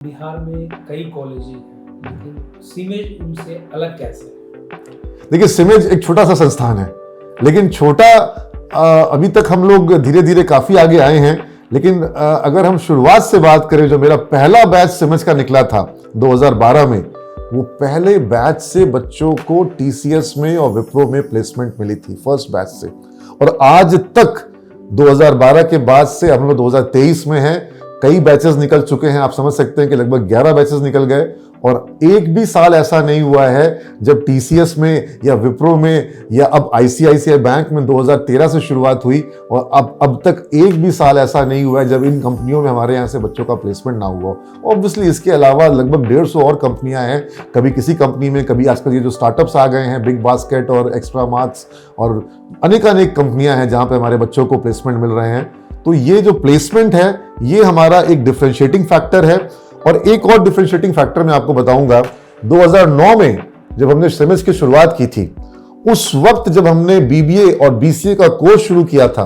बिहार में कई कॉलेज हैं, लेकिन सीमेज उनसे अलग कैसे है? देखिए, सिमेज एक छोटा सा संस्थान है, लेकिन छोटा अभी तक हम लोग धीरे धीरे काफी आगे आए हैं। लेकिन अगर हम शुरुआत से बात करें, जो मेरा पहला बैच सिमेज का निकला था 2012 में, वो पहले बैच से बच्चों को टीसीएस में और विप्रो में प्लेसमेंट मिली थी, फर्स्ट बैच से। और आज तक 2012 के बाद से हम लोग 2023 में हैं, कई बैचेस निकल चुके हैं। आप समझ सकते हैं कि लगभग 11 बैचेस निकल गए, और एक भी साल ऐसा नहीं हुआ है जब टीसीएस में या विप्रो में या अब आईसीआईसीआई बैंक में 2013 से शुरुआत हुई, और अब तक एक भी साल ऐसा नहीं हुआ है जब इन कंपनियों में हमारे यहाँ से बच्चों का प्लेसमेंट ना हुआ। ऑब्वियसली इसके अलावा लगभग 150 और कंपनियां हैं, कभी किसी कंपनी में, कभी आजकल ये जो स्टार्टअप्स आ गए हैं, बिग बास्केट और एक्स्ट्रा मार्क्स और अनेक कंपनियां हैं जहां पे हमारे बच्चों को प्लेसमेंट मिल रहे हैं। तो ये जो प्लेसमेंट है, ये हमारा एक डिफरेंशिएटिंग फैक्टर है। और एक और डिफरेंशिएटिंग फैक्टर मैं आपको बताऊंगा, 2009 में जब हमने सिमेज की शुरुआत की थी, उस वक्त जब हमने बीबीए और बीसीए का कोर्स शुरू किया था,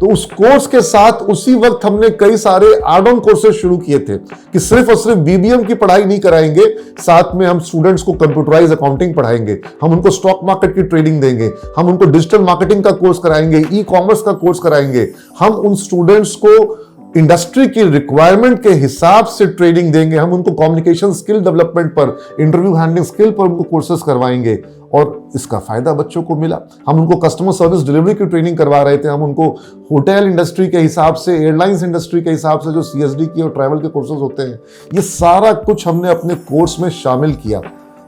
तो उस कोर्स के साथ उसी वक्त हमने कई सारे एड ऑन कोर्सेज शुरू किए थे कि सिर्फ और सिर्फ बीबीएम की पढ़ाई नहीं कराएंगे, साथ में हम स्टूडेंट्स को कंप्यूटराइज अकाउंटिंग पढ़ाएंगे, हम उनको स्टॉक मार्केट की ट्रेनिंग देंगे, हम उनको डिजिटल मार्केटिंग का कोर्स कराएंगे, ई कॉमर्स का कोर्स कराएंगे, हम उन स्टूडेंट्स को इंडस्ट्री की रिक्वायरमेंट के हिसाब से ट्रेनिंग देंगे, हम उनको कम्युनिकेशन स्किल डेवलपमेंट पर, इंटरव्यू हैंडलिंग स्किल पर उनको कोर्सेज करवाएंगे। और इसका फायदा बच्चों को मिला। हम उनको कस्टमर सर्विस डिलीवरी की ट्रेनिंग करवा रहे थे, हम उनको होटल इंडस्ट्री के हिसाब से, एयरलाइंस इंडस्ट्री के हिसाब से जो सीएसडी की और ट्रैवल के कोर्सेज होते हैं, ये सारा कुछ हमने अपने कोर्स में शामिल किया।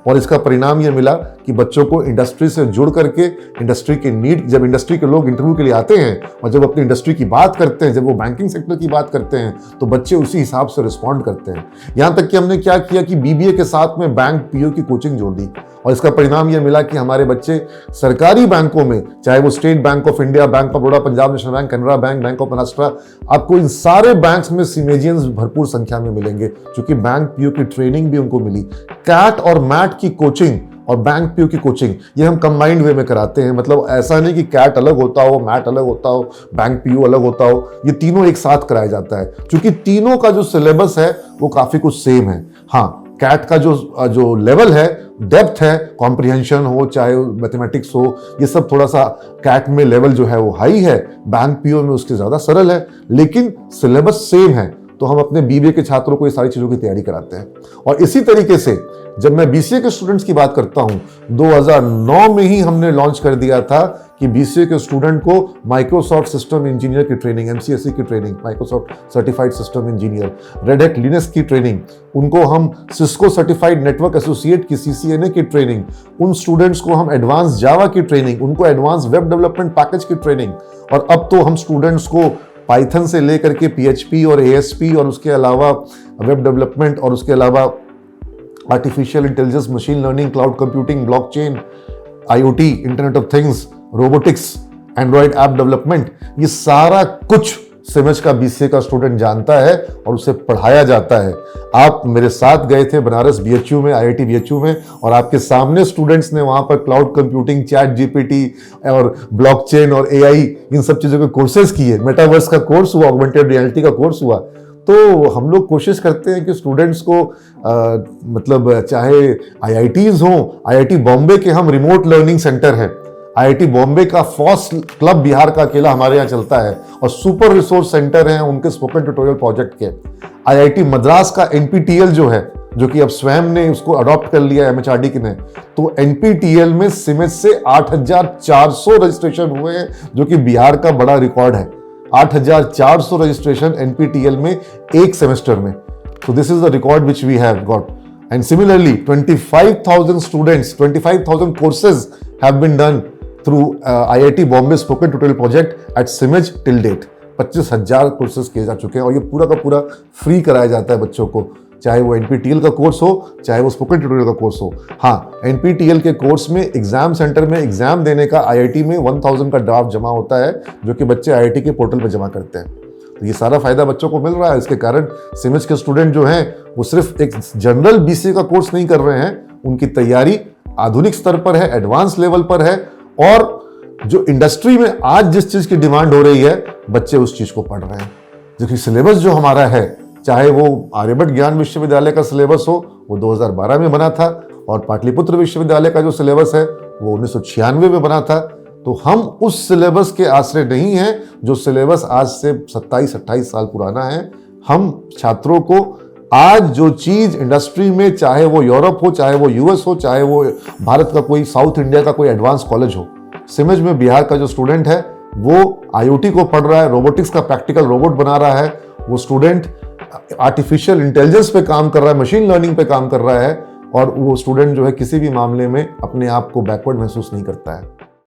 और इसका परिणाम ये मिला कि बच्चों को इंडस्ट्री से जुड़ करके, इंडस्ट्री के नीड, जब इंडस्ट्री के लोग इंटरव्यू के लिए आते हैं और जब अपनी इंडस्ट्री की बात करते हैं, जब वो बैंकिंग सेक्टर की बात करते हैं, तो बच्चे उसी हिसाब से रिस्पॉन्ड करते हैं। यहां तक कि हमने क्या किया कि बीबीए के साथ में बैंक पीओ की कोचिंग जोड़ दी, और इसका परिणाम ये मिला कि हमारे बच्चे सरकारी बैंकों में, चाहे वो state bank of India, bank of Baroda, Punjab national bank, Canara bank, bank of Maharashtra, आपको इन सारे बैंक्स में सिमेजियंस भरपूर संख्या में मिलेंगे, क्योंकि बैंक पीओ की ट्रेनिंग भी उनको मिली। कैट और मैट की कोचिंग और बैंक पीओ की कोचिंग ये हम कंबाइंड वे में कराते हैं। मतलब ऐसा नहीं कि कैट अलग होता हो, मैट अलग होता हो, बैंक पीओ अलग होता हो, ये तीनों एक साथ कराया जाता है, क्योंकि तीनों का जो सिलेबस है वो काफी कुछ सेम है। हाँ, कैट का जो लेवल है, डेप्थ है, कॉम्प्रिहेंशन हो, चाहे मैथमेटिक्स हो, ये सब थोड़ा सा कैट में लेवल जो है वो हाई है, बैंक पीओ में उसके ज्यादा सरल है, लेकिन सिलेबस सेम है। तो हम अपने बीबीए के छात्रों को ये सारी चीजों की तैयारी कराते हैं। और इसी तरीके से जब मैं बीसीए के स्टूडेंट्स की बात करता हूं, 2009 में ही हमने लॉन्च कर दिया था कि बीसीए के स्टूडेंट को माइक्रोसॉफ्ट सिस्टम इंजीनियर की ट्रेनिंग, एमसीएसई की training, Microsoft certified system engineer, red hat Linux की ट्रेनिंग, उनको हम सिस्को सर्टिफाइड नेटवर्क एसोसिएट की सीसीएनए की ट्रेनिंग, उन स्टूडेंट्स को हम एडवांस जावा की ट्रेनिंग, उनको एडवांस वेब डेवलपमेंट पैकेज की ट्रेनिंग, और अब तो हम स्टूडेंट्स को पाइथन से लेकर के पीएचपी और एएसपी और उसके अलावा वेब डेवलपमेंट और उसके अलावा artificial intelligence, machine learning, cloud computing, blockchain, IoT, internet of things, robotics, Android app development, ये सारा कुछ सिमेज का बीसीए का स्टूडेंट जानता है और उसे पढ़ाया जाता है। आप मेरे साथ गए थे बनारस बीएचयू में, आईआईटी बीएचयू में, और आपके सामने स्टूडेंट्स ने वहां पर क्लाउड कंप्यूटिंग, चैट जीपीटी और ब्लॉकचेन और एआई, इन सब चीजों के कोर्सेज किए। मेटावर्स का कोर्स हुआ, ऑगमेंटेड रियलिटी का कोर्स हुआ। तो हम लोग कोशिश करते हैं कि स्टूडेंट्स को मतलब चाहे आईआईटीज हों, आईआईटी बॉम्बे के हम रिमोट लर्निंग सेंटर हैं, आईआईटी बॉम्बे का फॉस क्लब बिहार का अकेला हमारे यहाँ चलता है, और सुपर रिसोर्स सेंटर हैं उनके स्पोकन ट्यूटोरियल प्रोजेक्ट के। आईआईटी मद्रास का एनपीटीईएल जो है, जो कि अब स्वयं ने उसको अडॉप्ट कर लिया एमएचआरडी ने, तो एनपीटीईएल में सिमेज से 8400 रजिस्ट्रेशन हुए हैं, जो कि बिहार का बड़ा रिकॉर्ड है। 8400 रजिस्ट्रेशन एनपीटीईएल में एक सेमेस्टर में। So this is the record which we have got. And similarly, 25,000 students, 25,000 courses have been done through IIT Bombay Spoken Tutorial Project at Simej till date. 25,000 courses किए जा चुके हैं, और ये पूरा का पूरा फ्री कराया जाता है बच्चों को, चाहे वो एनपीटीईएल का कोर्स हो, चाहे वो स्पोकन ट्यूटोरियल का कोर्स हो। हाँ, एनपीटीईएल के कोर्स में एग्जाम सेंटर में एग्जाम देने का आईआईटी में 1000 का ड्राफ्ट जमा होता है, जो कि बच्चे आईआईटी के पोर्टल पर जमा करते हैं। तो ये सारा फायदा बच्चों को मिल रहा है। इसके कारण सिमेज के स्टूडेंट जो हैं, वो सिर्फ एक जनरल बीसीए का कोर्स नहीं कर रहे हैं, उनकी तैयारी आधुनिक स्तर पर है, एडवांस लेवल पर है, और जो इंडस्ट्री में आज जिस चीज की डिमांड हो रही है, बच्चे उस चीज को पढ़ रहे हैं। जो कि सिलेबस जो हमारा है, चाहे वो आर्यभट्ट ज्ञान विश्वविद्यालय का सिलेबस हो, वो 2012 में बना था, और पाटलिपुत्र विश्वविद्यालय का जो सिलेबस है वो 1996 में बना था। तो हम उस सिलेबस के आश्रय नहीं हैं जो सिलेबस आज से 27-28 साल पुराना है। हम छात्रों को आज जो चीज इंडस्ट्री में, चाहे वो यूरोप हो, चाहे वो यूएस हो, चाहे वो भारत का कोई साउथ इंडिया का कोई एडवांस कॉलेज हो, सिमज में बिहार का जो स्टूडेंट है वो आईओटी को पढ़ रहा है, रोबोटिक्स का प्रैक्टिकल रोबोट बना रहा है, वो स्टूडेंट आर्टिफिशियल इंटेलिजेंस पे काम कर रहा है, मशीन लर्निंग पे काम कर रहा है, और वो स्टूडेंट जो है किसी भी मामले में अपने आप को बैकवर्ड महसूस नहीं करता है।